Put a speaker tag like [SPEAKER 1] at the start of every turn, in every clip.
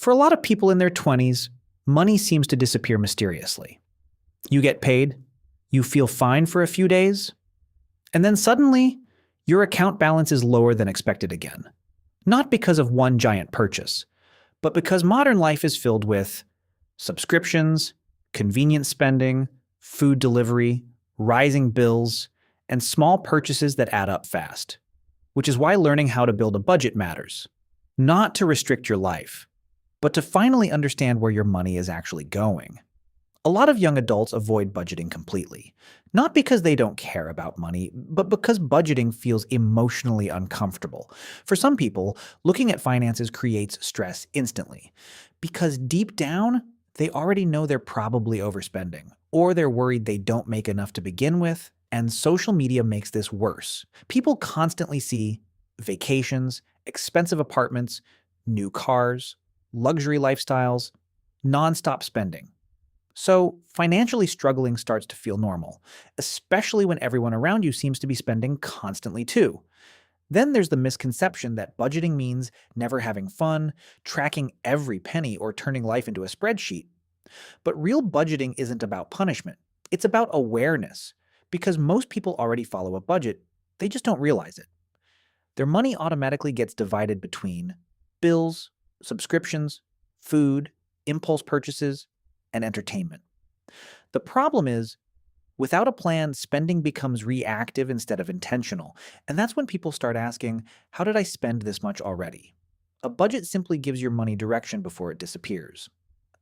[SPEAKER 1] For a lot of people in their 20s, money seems to disappear mysteriously. You get paid, you feel fine for a few days, and then suddenly, your account balance is lower than expected again. Not because of one giant purchase, but because modern life is filled with subscriptions, convenience spending, food delivery, rising bills, and small purchases that add up fast. Which is why learning how to build a budget matters. Not to restrict your life, but to finally understand where your money is actually going. A lot of young adults avoid budgeting completely, not because they don't care about money, but because budgeting feels emotionally uncomfortable. For some people, looking at finances creates stress instantly, because deep down, they already know they're probably overspending, or they're worried they don't make enough to begin with, and social media makes this worse. People constantly see vacations, expensive apartments, new cars, luxury lifestyles, nonstop spending. So, financially struggling starts to feel normal, especially when everyone around you seems to be spending constantly too. Then there's the misconception that budgeting means never having fun, tracking every penny, or turning life into a spreadsheet. But real budgeting isn't about punishment, it's about awareness. Because most people already follow a budget, they just don't realize it. Their money automatically gets divided between bills, subscriptions, food, impulse purchases, and entertainment. The problem is, without a plan, spending becomes reactive instead of intentional, and that's when people start asking, how did I spend this much already? A budget simply gives your money direction before it disappears.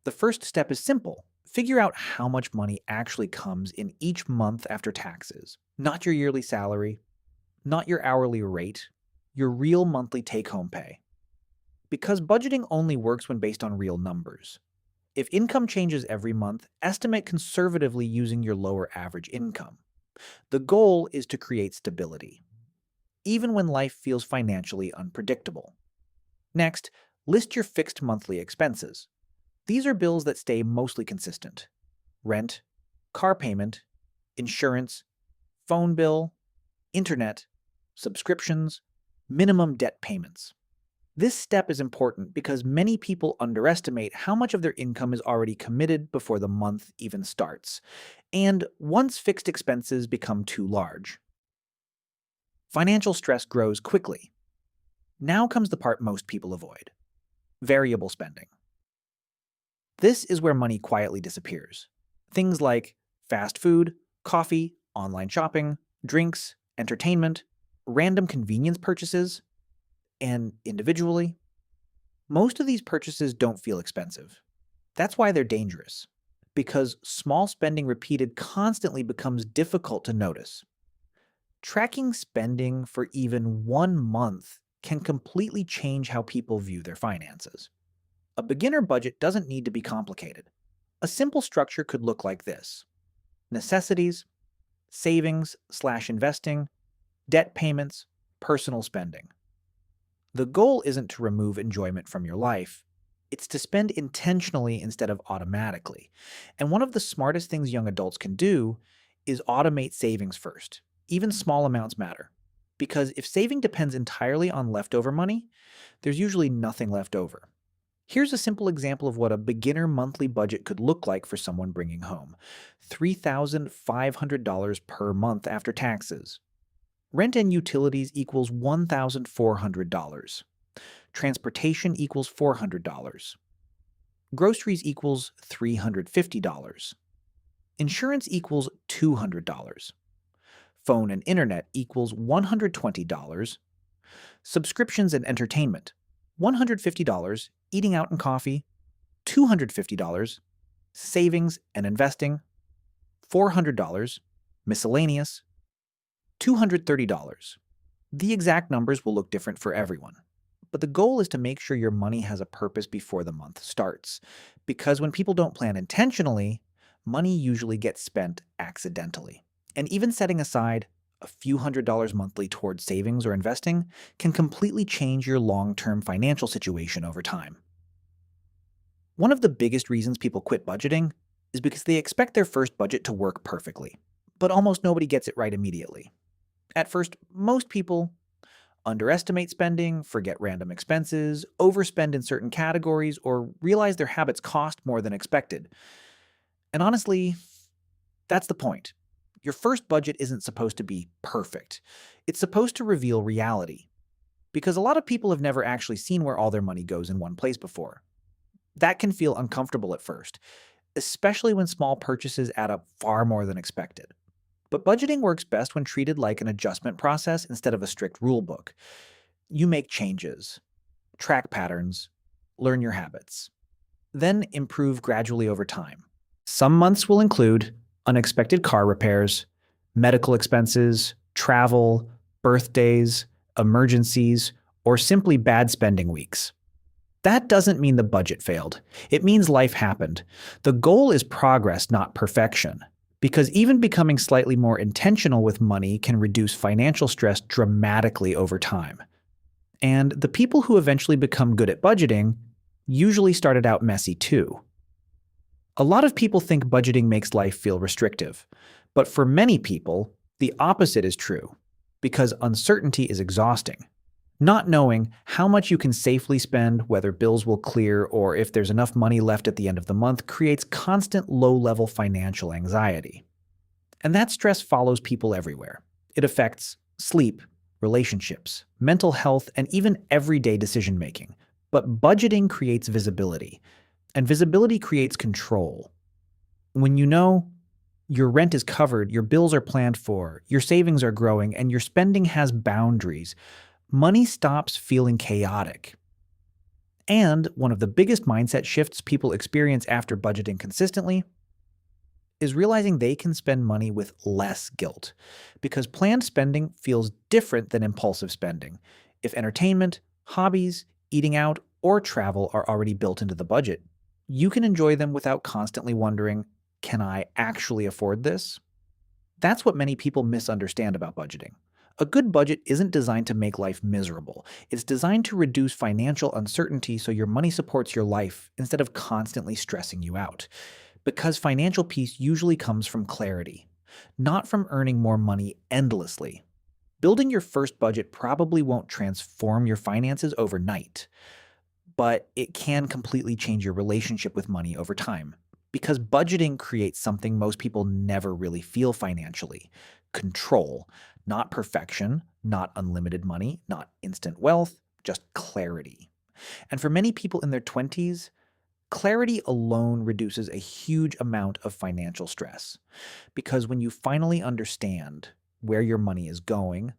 [SPEAKER 1] The first step is simple. Figure out how much money actually comes in each month after taxes. Not your yearly salary, not your hourly rate, your real monthly take-home pay. Because budgeting only works when based on real numbers. If income changes every month, estimate conservatively using your lower average income. The goal is to create stability, even when life feels financially unpredictable. Next, list your fixed monthly expenses. These are bills that stay mostly consistent. Rent, car payment, insurance, phone bill, internet, subscriptions, minimum debt payments. This step is important because many people underestimate how much of their income is already committed before the month even starts, and once fixed expenses become too large. Financial stress grows quickly. Now comes the part most people avoid: variable spending. This is where money quietly disappears. Things like fast food, coffee, online shopping, drinks, entertainment, random convenience purchases, and individually, most of these purchases don't feel expensive. That's why they're dangerous, because small spending repeated constantly becomes difficult to notice. Tracking spending for even 1 month can completely change how people view their finances. A beginner budget doesn't need to be complicated. A simple structure could look like this: necessities, savings/investing, debt payments, personal spending. The goal isn't to remove enjoyment from your life, it's to spend intentionally instead of automatically. And one of the smartest things young adults can do is automate savings first. Even small amounts matter. Because if saving depends entirely on leftover money, there's usually nothing left over. Here's a simple example of what a beginner monthly budget could look like for someone bringing home $3,500 per month after taxes. Rent and utilities equals $1,400. Transportation equals $400. Groceries equals $350. Insurance equals $200. Phone and internet equals $120. Subscriptions and entertainment, $150. Eating out and coffee, $250. Savings and investing, $400. Miscellaneous, $230. The exact numbers will look different for everyone, but the goal is to make sure your money has a purpose before the month starts, because when people don't plan intentionally, money usually gets spent accidentally. And even setting aside a few $100s monthly towards savings or investing can completely change your long-term financial situation over time. One of the biggest reasons people quit budgeting is because they expect their first budget to work perfectly, but almost nobody gets it right immediately. At first, most people underestimate spending, forget random expenses, overspend in certain categories, or realize their habits cost more than expected. And honestly, that's the point. Your first budget isn't supposed to be perfect. It's supposed to reveal reality. Because a lot of people have never actually seen where all their money goes in one place before. That can feel uncomfortable at first, especially when small purchases add up far more than expected. But budgeting works best when treated like an adjustment process instead of a strict rule book. You make changes, track patterns, learn your habits, then improve gradually over time. Some months will include unexpected car repairs, medical expenses, travel, birthdays, emergencies, or simply bad spending weeks. That doesn't mean the budget failed. It means life happened. The goal is progress, not perfection. Because even becoming slightly more intentional with money can reduce financial stress dramatically over time. And the people who eventually become good at budgeting usually started out messy too. A lot of people think budgeting makes life feel restrictive. But for many people, the opposite is true. Because uncertainty is exhausting. Not knowing how much you can safely spend, whether bills will clear, or if there's enough money left at the end of the month creates constant low-level financial anxiety. And that stress follows people everywhere. It affects sleep, relationships, mental health, and even everyday decision-making. But budgeting creates visibility, and visibility creates control. When you know your rent is covered, your bills are planned for, your savings are growing, and your spending has boundaries, money stops feeling chaotic. And one of the biggest mindset shifts people experience after budgeting consistently is realizing they can spend money with less guilt, because planned spending feels different than impulsive spending. If entertainment, hobbies, eating out, or travel are already built into the budget, you can enjoy them without constantly wondering, can I actually afford this? That's what many people misunderstand about budgeting. A good budget isn't designed to make life miserable. It's designed to reduce financial uncertainty so your money supports your life instead of constantly stressing you out. Because financial peace usually comes from clarity, not from earning more money endlessly. Building your first budget probably won't transform your finances overnight, but it can completely change your relationship with money over time. Because budgeting creates something most people never really feel financially: control. Not perfection, not unlimited money, not instant wealth, just clarity. And for many people in their 20s, clarity alone reduces a huge amount of financial stress. Because when you finally understand where your money is going,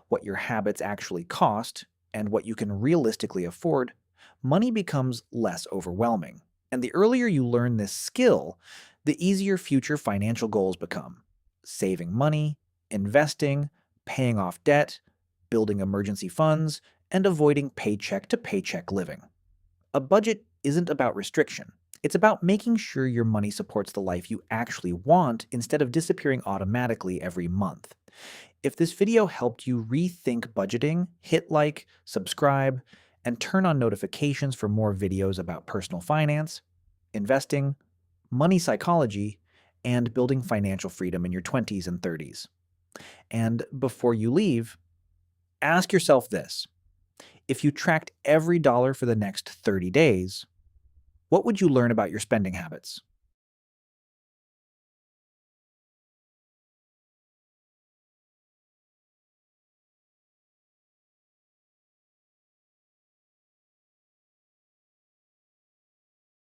[SPEAKER 1] what your habits actually cost, and what you can realistically afford, money becomes less overwhelming. And the earlier you learn this skill, the easier future financial goals become. Saving money, investing, paying off debt, building emergency funds, and avoiding paycheck-to-paycheck living. A budget isn't about restriction. It's about making sure your money supports the life you actually want instead of disappearing automatically every month. If this video helped you rethink budgeting, hit like, subscribe, and turn on notifications for more videos about personal finance, investing, money psychology, and building financial freedom in your 20s and 30s. And before you leave, ask yourself this. If you tracked every dollar for the next 30 days, what would you learn about your spending habits?